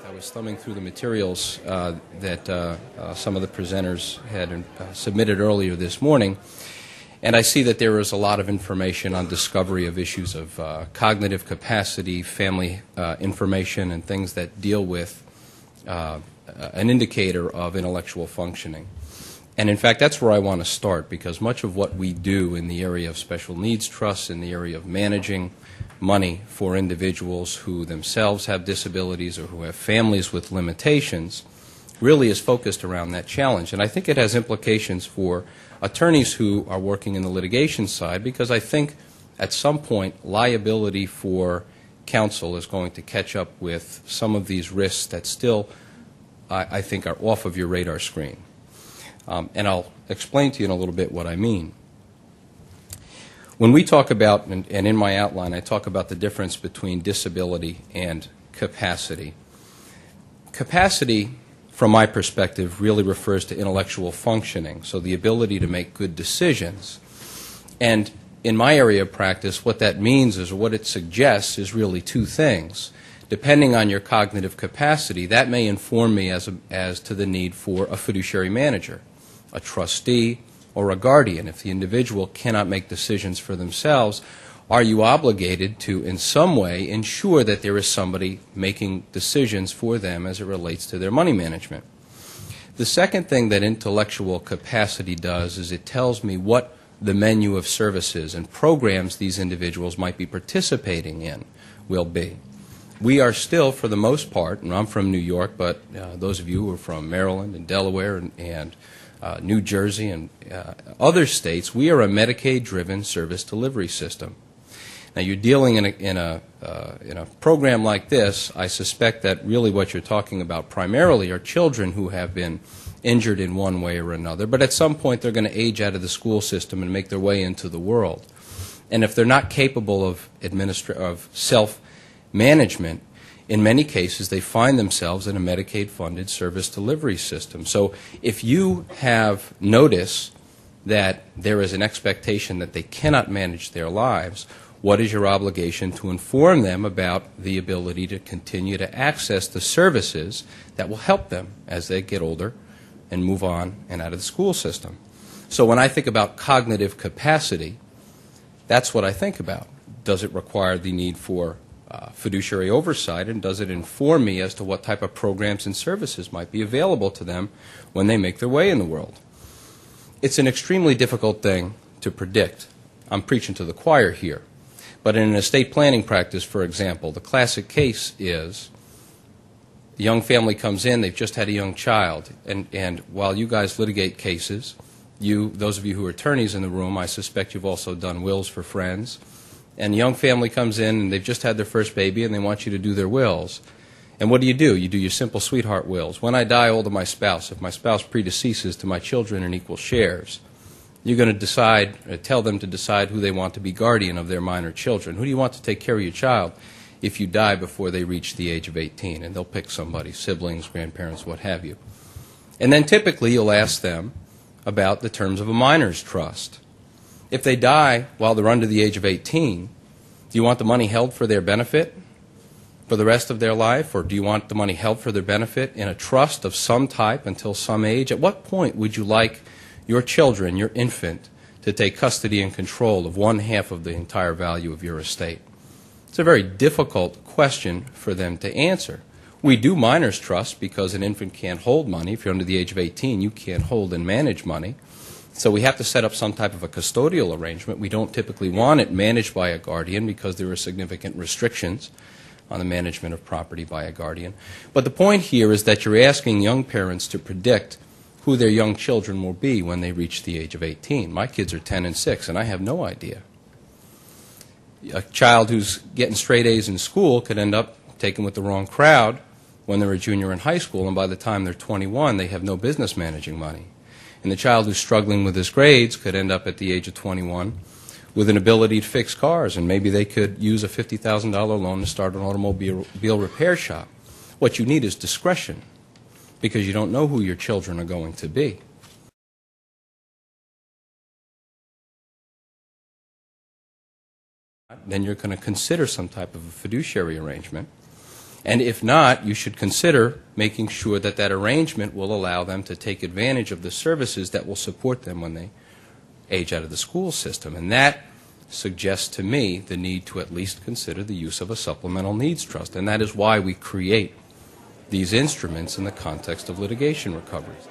I was thumbing through the materials that some of the presenters had submitted earlier this morning, and I see that there is a lot of information on discovery of issues of cognitive capacity, family information, and things that deal with an indicator of intellectual functioning. And in fact, that's where I want to start, because much of what we do in the area of special needs trusts, in the area of managing money for individuals who themselves have disabilities or who have families with limitations, really is focused around that challenge. And I think it has implications for attorneys who are working in the litigation side, because I think at some point liability for counsel is going to catch up with some of these risks that still, I think, are off of your radar screen. And I'll explain to you in a little bit what I mean. When we talk about, and in my outline, I talk about the difference between disability and capacity. Capacity, from my perspective, really refers to intellectual functioning, so the ability to make good decisions. And in my area of practice, what that means is, or what it suggests, is really two things. Depending on your cognitive capacity, that may inform me as to the need for a fiduciary manager, a trustee, or a guardian. If the individual cannot make decisions for themselves, are you obligated to, in some way, ensure that there is somebody making decisions for them as it relates to their money management? The second thing that intellectual capacity does is it tells me what the menu of services and programs these individuals might be participating in will be. We are still, for the most part, and I'm from New York, but those of you who are from Maryland and Delaware and New Jersey and other states, we are a Medicaid-driven service delivery system. Now, you're dealing in a program like this. I suspect that really what you're talking about primarily are children who have been injured in one way or another, but at some point they're going to age out of the school system and make their way into the world. And if they're not capable of self-management, in many cases, they find themselves in a Medicaid-funded service delivery system. So if you have notice that there is an expectation that they cannot manage their lives, what is your obligation to inform them about the ability to continue to access the services that will help them as they get older and move on and out of the school system? So when I think about cognitive capacity, that's what I think about. Does it require the need for fiduciary oversight, and does it inform me as to what type of programs and services might be available to them when they make their way in the world? It's an extremely difficult thing to predict. I'm preaching to the choir here. But in an estate planning practice, for example, the classic case is the young family comes in, they've just had a young child, and while you guys litigate cases, those of you who are attorneys in the room, I suspect you've also done wills for friends. And the young family comes in, and they've just had their first baby, and they want you to do their wills. And what do? You do your simple sweetheart wills. When I die, all to my spouse. If my spouse predeceases, to my children in equal shares. You're going to decide, tell them to decide who they want to be guardian of their minor children. Who do you want to take care of your child if you die before they reach the age of 18? And they'll pick somebody, siblings, grandparents, what have you. And then typically you'll ask them about the terms of a minor's trust. If they die while they're under the age of 18, do you want the money held for their benefit for the rest of their life, or do you want the money held for their benefit in a trust of some type until some age? At what point would you like your children, your infant, to take custody and control of one half of the entire value of your estate? It's a very difficult question for them to answer. We do minors' trusts because an infant can't hold money. If you're under the age of 18, you can't hold and manage money. So we have to set up some type of a custodial arrangement. We don't typically want it managed by a guardian because there are significant restrictions on the management of property by a guardian. But the point here is that you're asking young parents to predict who their young children will be when they reach the age of 18. My kids are 10 and 6, and I have no idea. A child who's getting straight A's in school could end up taken with the wrong crowd when they're a junior in high school, and by the time they're 21, they have no business managing money. And the child who's struggling with his grades could end up at the age of 21 with an ability to fix cars, and maybe they could use a $50,000 loan to start an automobile repair shop. What you need is discretion, because you don't know who your children are going to be. Then you're going to consider some type of a fiduciary arrangement. And if not, you should consider making sure that that arrangement will allow them to take advantage of the services that will support them when they age out of the school system. And that suggests to me the need to at least consider the use of a supplemental needs trust. And that is why we create these instruments in the context of litigation recoveries.